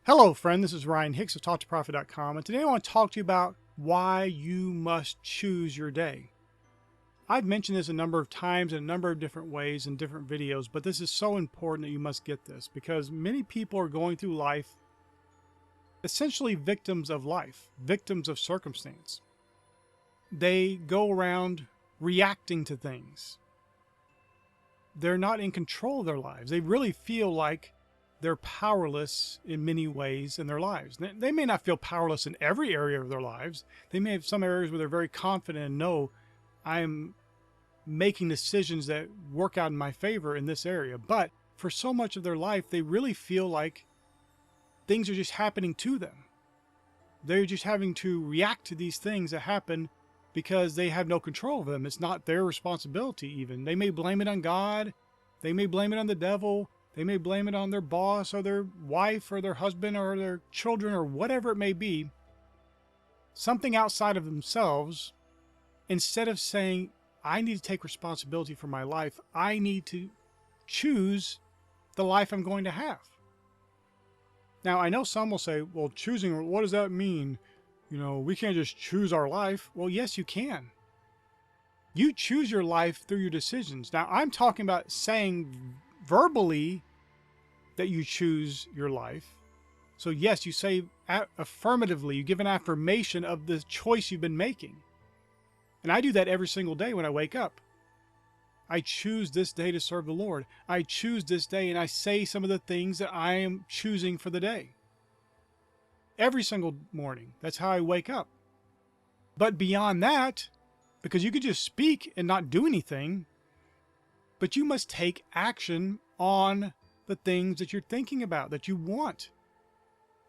Hello, friend. This is Ryan Hicks of TalkToProfit.com, and today I want to talk to you about why you must choose your day. I've mentioned this a number of times in a number of different ways in different videos, but this is so important that you must get this because many people are going through life essentially victims of life, victims of circumstance. They go around reacting to things. They're not in control of their lives. They really feel like they're powerless in many ways in their lives. They may not feel powerless in every area of their lives. They may have some areas where they're very confident and know I'm making decisions that work out in my favor in this area. But for so much of their life, they really feel like things are just happening to them. They're just having to react to these things that happen because they have no control of them. It's not their responsibility even. They may blame it on God. They may blame it on the devil. They may blame it on their boss or their wife or their husband or their children or whatever it may be. Something outside of themselves. Instead of saying, I need to take responsibility for my life, I need to choose the life I'm going to have. Now, I know some will say, well, choosing, what does that mean? You know, we can't just choose our life. Well, yes, you can. You choose your life through your decisions. Now, I'm talking about saying verbally that you choose your life. So yes, you say affirmatively, you give an affirmation of the choice you've been making. And I do that every single day when I wake up. I choose this day to serve the Lord. I choose this day and I say some of the things that I am choosing for the day. Every single morning. That's how I wake up. But beyond that, because you could just speak and not do anything, but you must take action on the things that you're thinking about, that you want.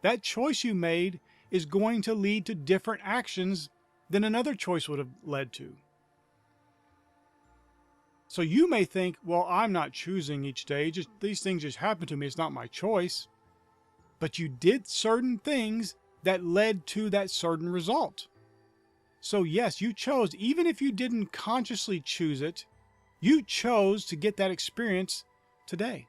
That choice you made is going to lead to different actions than another choice would have led to. So you may think, well, I'm not choosing each day. Just these things just happen to me. It's not my choice. But you did certain things that led to that certain result. So yes, you chose, even if you didn't consciously choose it, you chose to get that experience today.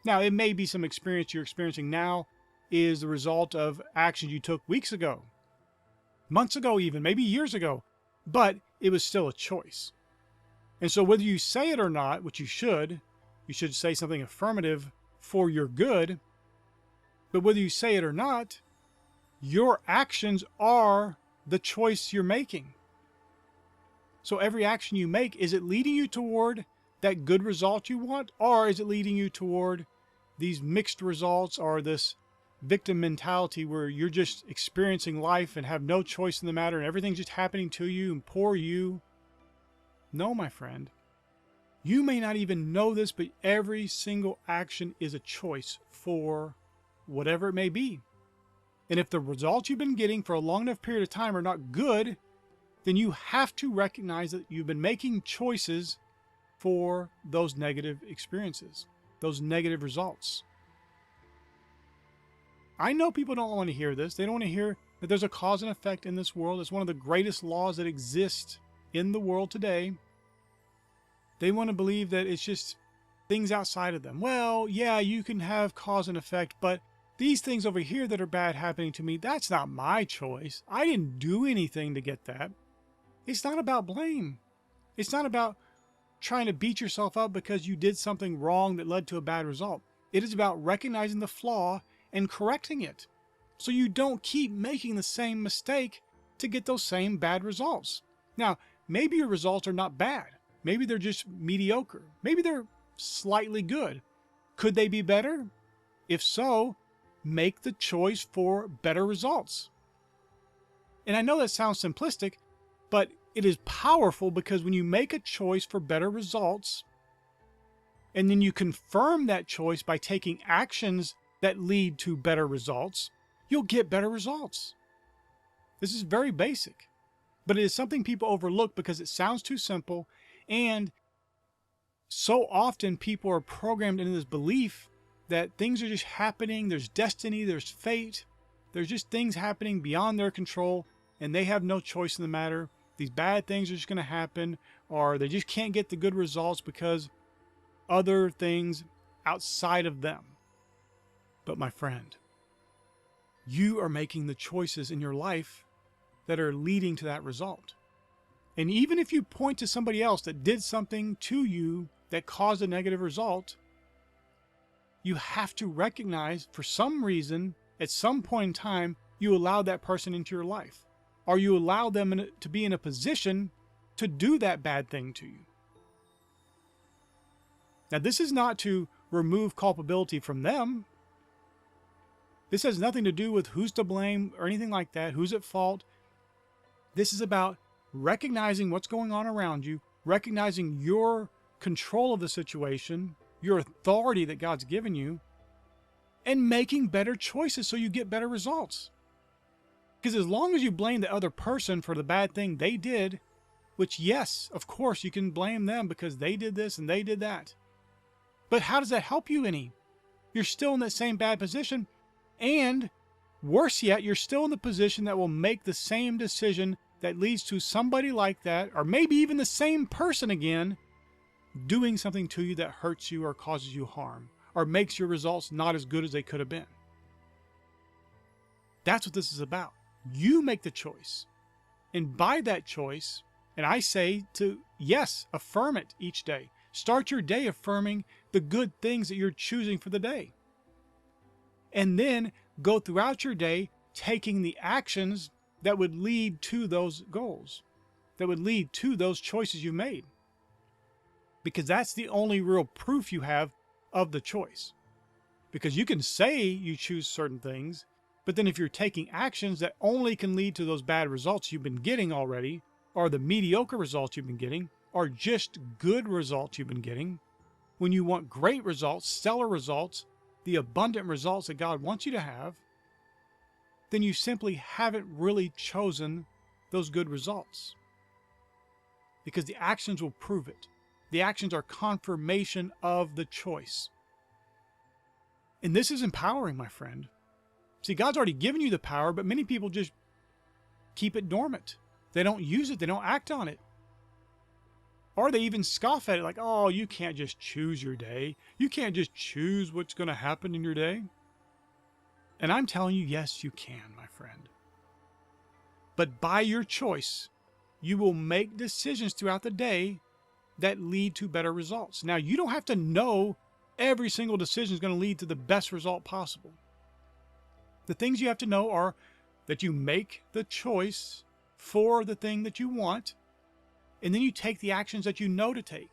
Now, it may be some experience you're experiencing now is the result of actions you took weeks ago, months ago even, maybe years ago, but it was still a choice. And so whether you say it or not, which you should say something affirmative for your good, but whether you say it or not, your actions are the choice you're making. So every action you make, is it leading you toward that good result you want? Or is it leading you toward these mixed results or this victim mentality where you're just experiencing life and have no choice in the matter and everything's just happening to you and poor you? No, my friend. You may not even know this, but every single action is a choice for whatever it may be. And if the results you've been getting for a long enough period of time are not good, then you have to recognize that you've been making choices for those negative experiences, those negative results. I know people don't want to hear this. They don't want to hear that there's a cause and effect in this world. It's one of the greatest laws that exist in the world today. They want to believe that it's just things outside of them. Well, yeah, you can have cause and effect, but these things over here that are bad happening to me, that's not my choice. I didn't do anything to get that. It's not about blame. It's not about trying to beat yourself up because you did something wrong that led to a bad result. It is about recognizing the flaw and correcting it so you don't keep making the same mistake to get those same bad results. Now, maybe your results are not bad. Maybe they're just mediocre. Maybe they're slightly good. Could they be better? If so, make the choice for better results. And I know that sounds simplistic, but it is powerful because when you make a choice for better results, and then you confirm that choice by taking actions that lead to better results, you'll get better results. This is very basic, but it is something people overlook because it sounds too simple, and so often people are programmed into this belief that things are just happening, there's destiny, there's fate, there's just things happening beyond their control, and they have no choice in the matter. These bad things are just going to happen, or they just can't get the good results because other things outside of them. But my friend, You are making the choices in your life that are leading to that result. And even if you point to somebody else that did something to you that caused a negative result, you have to recognize for some reason, at some point in time, you allowed that person into your life, or you allowed them to be in a position to do that bad thing to you. Now, this is not to remove culpability from them. This has nothing to do with who's to blame or anything like that, who's at fault. This is about recognizing what's going on around you, recognizing your control of the situation, your authority that God's given you, and making better choices so you get better results. Because as long as you blame the other person for the bad thing they did, which yes, of course you can blame them because they did this and they did that. But how does that help you any? You're still in that same bad position, and worse yet, you're still in the position that will make the same decision that leads to somebody like that, or maybe even the same person again, doing something to you that hurts you or causes you harm, or makes your results not as good as they could have been. That's what this is about. You make the choice. And by that choice, and I say to, yes, affirm it each day. Start your day affirming the good things that you're choosing for the day. And then go throughout your day taking the actions that would lead to those goals, that would lead to those choices you made. Because that's the only real proof you have of the choice. Because you can say you choose certain things, but then if you're taking actions that only can lead to those bad results you've been getting already, or the mediocre results you've been getting, or just good results you've been getting, when you want great results, stellar results, the abundant results that God wants you to have, then you simply haven't really chosen those good results. Because the actions will prove it. The actions are confirmation of the choice. And this is empowering, my friend. See, God's already given you the power, but many people just keep it dormant. They don't use it. They don't act on it. Or they even scoff at it like, oh, you can't just choose your day. You can't just choose what's going to happen in your day. And I'm telling you, yes, you can, my friend. But by your choice, you will make decisions throughout the day that lead to better results. Now, you don't have to know every single decision is going to lead to the best result possible. The things you have to know are that you make the choice for the thing that you want, and then you take the actions that you know to take.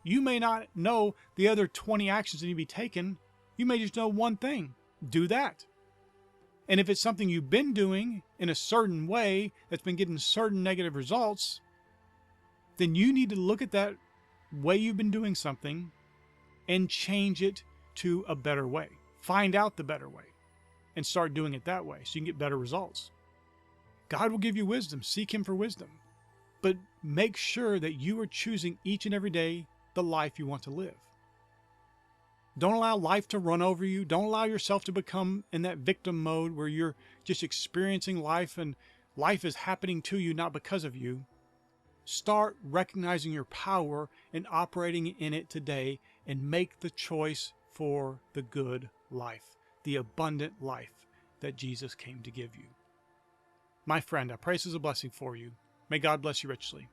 You may not know the other 20 actions that need to be taken. You may just know one thing. Do that. And if it's something you've been doing in a certain way that's been getting certain negative results, then you need to look at that way you've been doing something and change it to a better way. Find out the better way and start doing it that way so you can get better results. God will give you wisdom. Seek Him for wisdom. But make sure that you are choosing each and every day the life you want to live. Don't allow life to run over you. Don't allow yourself to become in that victim mode where you're just experiencing life and life is happening to you, not because of you. Start recognizing your power and operating in it today and make the choice for the good life, the abundant life that Jesus came to give you. My friend, I pray this is a blessing for you. May God bless you richly.